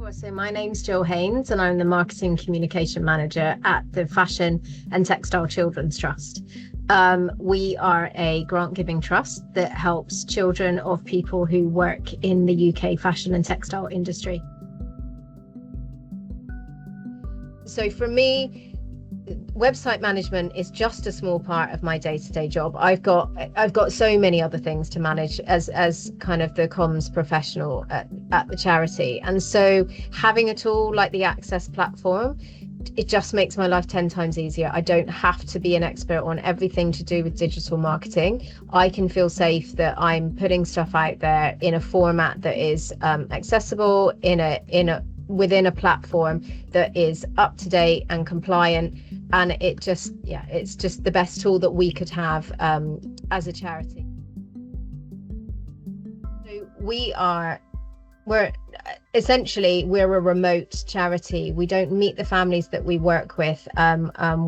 Sure. So my name's Jill Haynes and I'm the Marketing Communication Manager at the Fashion and Textile Children's Trust. We are a grant-giving trust that helps children of people who work in the UK fashion and textile industry. So for me, website management is just a small part of my day-to-day job. I've got so many other things to manage as kind of the comms professional at the charity, and so having a tool like the Access platform, it just makes my life 10 times easier. I don't have to be an expert on everything to do with digital marketing. I can feel safe that I'm putting stuff out there in a format that is accessible within a platform that is up to date and compliant, and it's just the best tool that we could have as a charity. So we're a remote charity. We don't meet the families that we work with.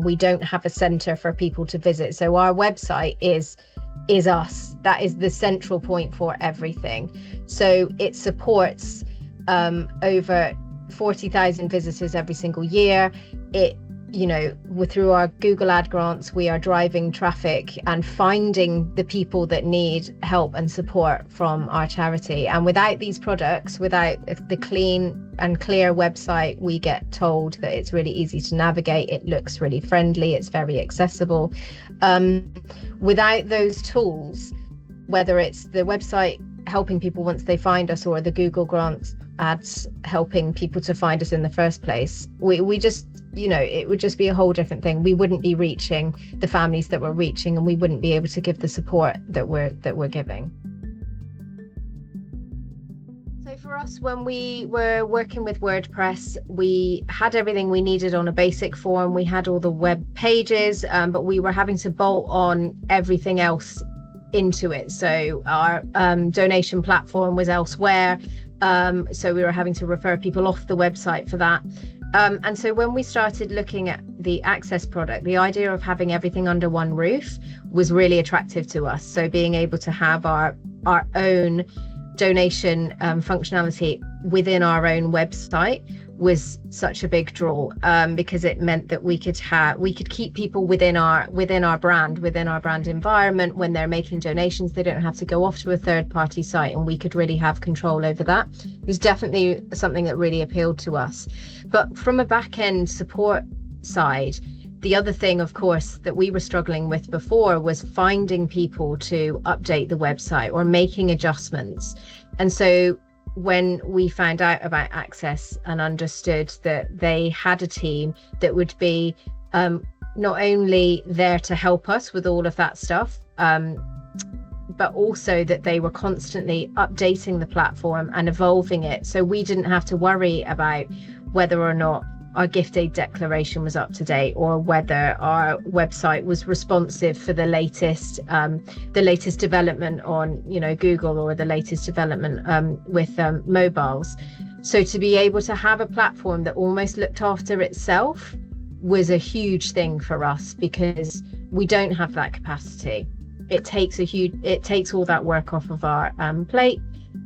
We don't have a centre for people to visit. So our website is us. That is the central point for everything. So it supports over 40,000 visitors every single year. Through our Google ad grants, we are driving traffic and finding the people that need help and support from our charity. And without these products, without the clean and clear website, we get told that it's really easy to navigate. It looks really friendly. It's very accessible. Without those tools, whether it's the website helping people once they find us or the Google grants ads helping people to find us in the first place, we just, it would just be a whole different thing. We wouldn't be reaching the families that we're reaching, and we wouldn't be able to give the support that we're giving. So for us, when we were working with WordPress, we had everything we needed on a basic form. We had all the web pages, but we were having to bolt on everything else into it. So our donation platform was elsewhere. So we were having to refer people off the website for that. And so when we started looking at the Access product, the idea of having everything under one roof was really attractive to us. So being able to have our own donation functionality within our own website was such a big draw, because it meant that we could keep people within our brand environment. When they're making donations, they don't have to go off to a third-party site, and we could really have control over that. It was definitely something that really appealed to us. But from a back-end support side, the other thing, of course, that we were struggling with before was finding people to update the website or making adjustments. And so when we found out about Access and understood that they had a team that would be not only there to help us with all of that stuff, but also that they were constantly updating the platform and evolving it, so we didn't have to worry about whether or not our gift aid declaration was up to date, or whether our website was responsive for the latest development on Google, or the latest development with mobiles. So to be able to have a platform that almost looked after itself was a huge thing for us, because we don't have that capacity. It takes all that work off of our plate,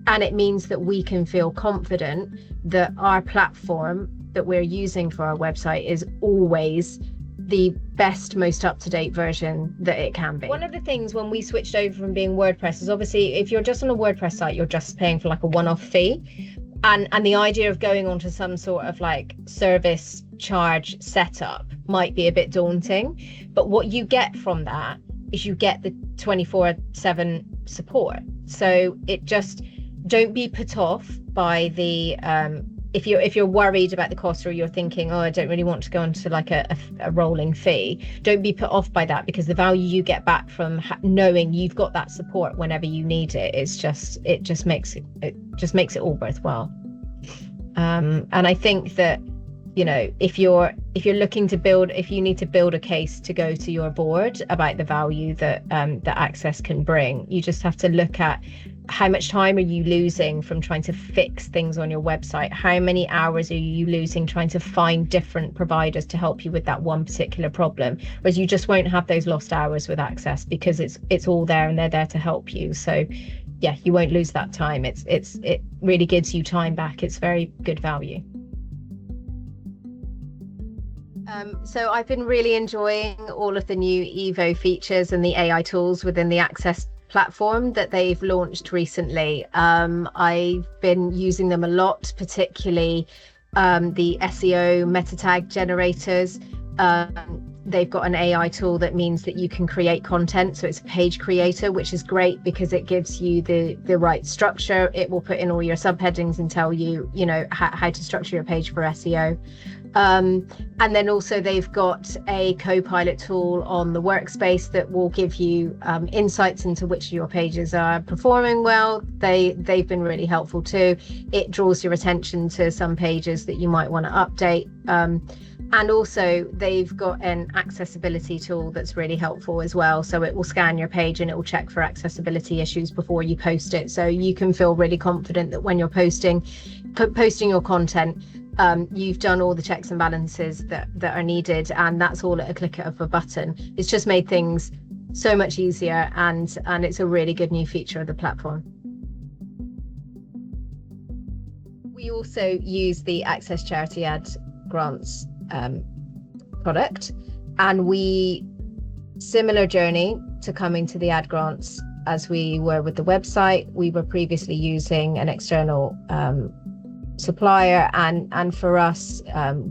and it means that we can feel confident that our platform that we're using for our website is always the best, most up-to-date version that it can be. One of the things when we switched over from being WordPress is, obviously, if you're just on a WordPress site, you're just paying for like a one-off fee. And the idea of going onto some sort of like service charge setup might be a bit daunting. But what you get from that is you get the 24/7 support. So don't be put off by the if you're worried about the cost, or you're thinking, I don't really want to go into like a rolling fee, don't be put off by that, because the value you get back from knowing you've got that support whenever you need it, it just makes it all worthwhile. And I think that if you need to build a case to go to your board about the value that Access can bring, you just have to look at how much time are you losing from trying to fix things on your website? How many hours are you losing trying to find different providers to help you with that one particular problem? Whereas you just won't have those lost hours with Access, because it's all there and they're there to help you. So yeah, you won't lose that time. It really gives you time back. It's very good value. So I've been really enjoying all of the new Evo features and the AI tools within the Access platform that they've launched recently. I've been using them a lot, particularly the SEO meta tag generators. They've got an AI tool that means that you can create content. So it's a page creator, which is great because it gives you the right structure. It will put in all your subheadings and tell you, how to structure your page for SEO. And then also they've got a co-pilot tool on the workspace that will give you insights into which of your pages are performing well. They've been really helpful too. It draws your attention to some pages that you might want to update. And also they've got an accessibility tool that's really helpful as well. So it will scan your page and it will check for accessibility issues before you post it. So you can feel really confident that when you're posting your content, you've done all the checks and balances that are needed, and that's all at a click of a button. It's just made things so much easier, and it's a really good new feature of the platform. We also use the Access Charity Ad Grants product, and similar journey to coming to the ad grants as we were with the website. We were previously using an external supplier, and for us,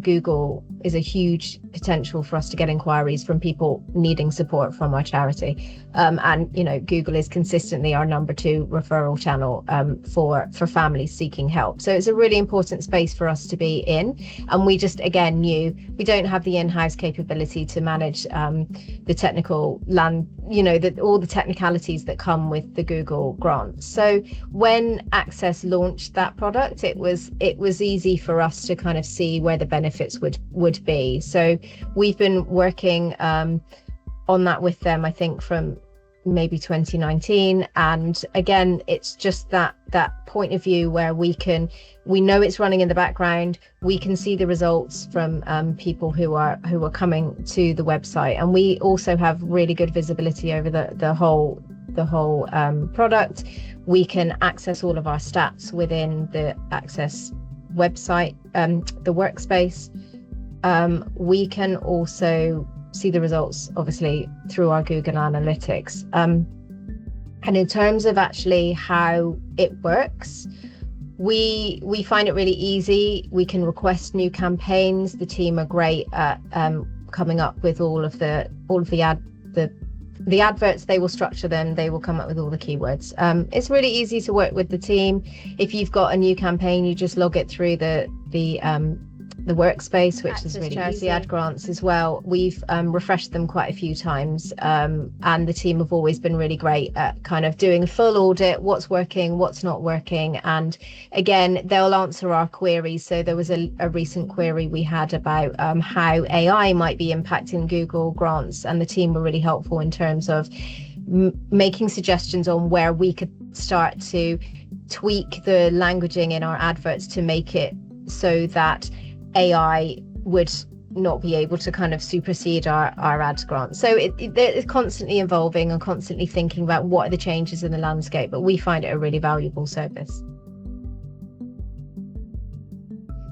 Google is a huge potential for us to get inquiries from people needing support from our charity. And Google is consistently our number 2 referral channel for families seeking help. So it's a really important space for us to be in. And we just, again, knew we don't have the in-house capability to manage the technical all the technicalities that come with the Google grants. So when Access launched that product, it was easy for us to kind of see where the benefits would be. So we've been working on that with them, I think, from maybe 2019. And again, it's just that point of view where we know it's running in the background. We can see the results from people who are coming to the website, and we also have really good visibility over the whole product. We can access all of our stats within the Access website, the workspace. We can also see the results, obviously, through our Google Analytics. And in terms of actually how it works, we find it really easy. We can request new campaigns. The team are great at coming up with all of the adverts. They will structure them. They will come up with all the keywords. It's really easy to work with the team. If you've got a new campaign, you just log it through the workspace, which is really charity ad grants as well. We've refreshed them quite a few times, and the team have always been really great at kind of doing a full audit, what's working, what's not working. And again, they'll answer our queries. So there was a recent query we had about how AI might be impacting Google grants, and the team were really helpful in terms of making suggestions on where we could start to tweak the languaging in our adverts to make it so that AI would not be able to kind of supersede our ad grants. So it's constantly evolving and constantly thinking about what are the changes in the landscape, but we find it a really valuable service.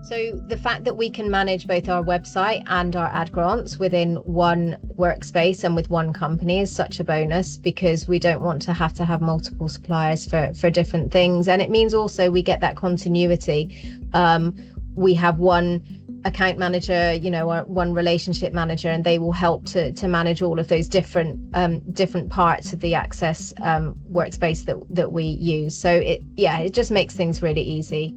So the fact that we can manage both our website and our ad grants within one workspace and with one company is such a bonus, because we don't want to have multiple suppliers for different things. And it means also we get that continuity. We have one account manager, or one relationship manager, and they will help to manage all of those different parts of the Access workspace that we use. So it just makes things really easy.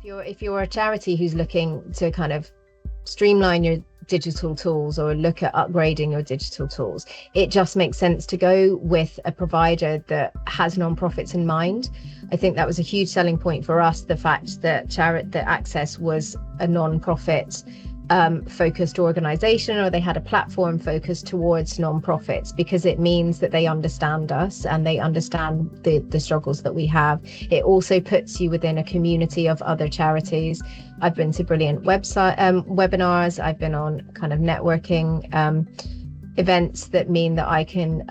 If you're a charity who's looking to kind of streamline your digital tools or look at upgrading your digital tools, it just makes sense to go with a provider that has nonprofits in mind. I think that was a huge selling point for us, the fact that Access was a nonprofit focused organization, or they had a platform focused towards nonprofits, because it means that they understand us and they understand the struggles that we have. It also puts you within a community of other charities. I've been to brilliant webinars. I've been on kind of networking events that mean that I can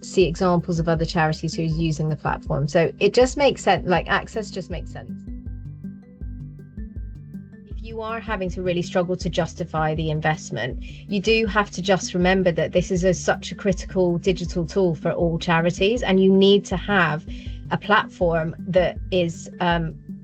see examples of other charities who are using the platform. So it just makes sense, like access just makes sense. If you are having to really struggle to justify the investment, you do have to just remember that this is such a critical digital tool for all charities, and you need to have a platform that is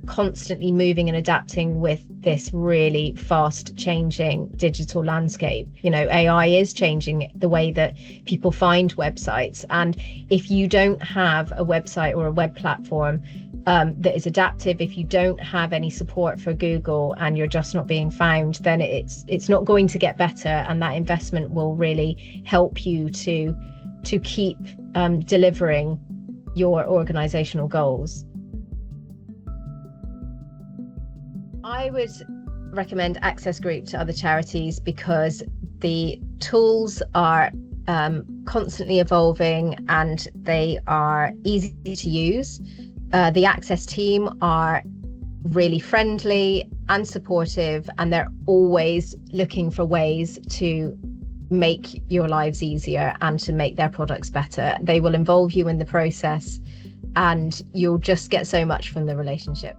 constantly moving and adapting with this really fast changing digital landscape. You know, AI is changing the way that people find websites, and if you don't have a website or a web platform that is adaptive, if you don't have any support for Google and you're just not being found, then it's not going to get better, and that investment will really help you to keep delivering your organizational goals. I would recommend Access Group to other charities because the tools are constantly evolving and they are easy to use. The Access team are really friendly and supportive, and they're always looking for ways to make your lives easier and to make their products better. They will involve you in the process, and you'll just get so much from the relationship.